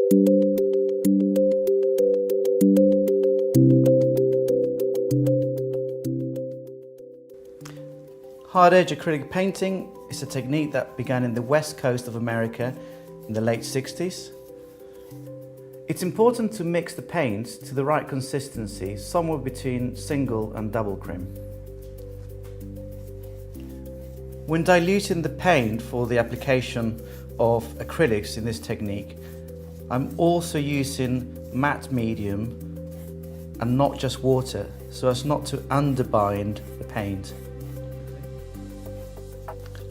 Hard edge acrylic painting is a technique that began in the west coast of America in the late 60s. It's important to mix the paints to the right consistency, somewhere between single and double cream. When diluting the paint for the application of acrylics in this technique, I'm also using matte medium and not just water, so as not to underbind the paint.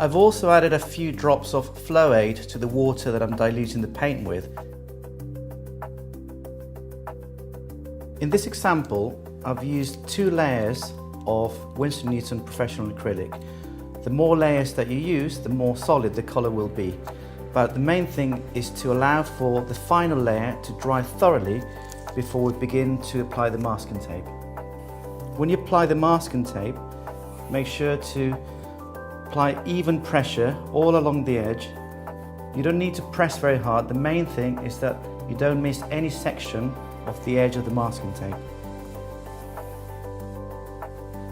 I've also added a few drops of flow aid to the water that I'm diluting the paint with. In this example, I've used 2 layers of Winsor Newton Professional Acrylic. The more layers that you use, the more solid the colour will be. But the main thing is to allow for the final layer to dry thoroughly before we begin to apply the masking tape. When you apply the masking tape, make sure to apply even pressure all along the edge. You don't need to press very hard. The main thing is that you don't miss any section of the edge of the masking tape.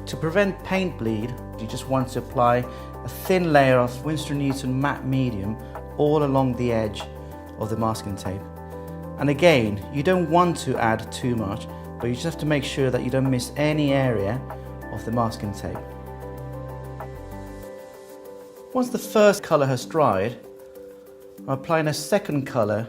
To prevent paint bleed, you just want to apply a thin layer of Winsor Newton matte medium all along the edge of the masking tape. And again, you don't want to add too much, but you just have to make sure that you don't miss any area of the masking tape. Once the first colour has dried, I'm applying a second colour.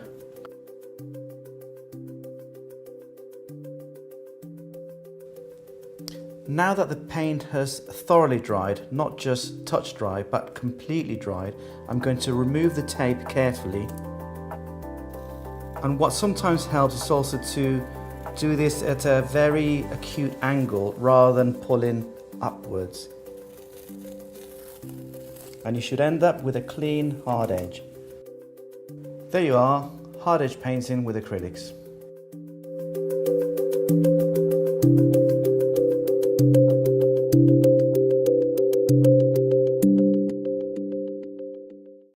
Now that the paint has thoroughly dried, not just touch dry, but completely dried, I'm going to remove the tape carefully. And what sometimes helps is also to do this at a very acute angle rather than pulling upwards. And you should end up with a clean hard edge. There you are, hard edge painting with acrylics.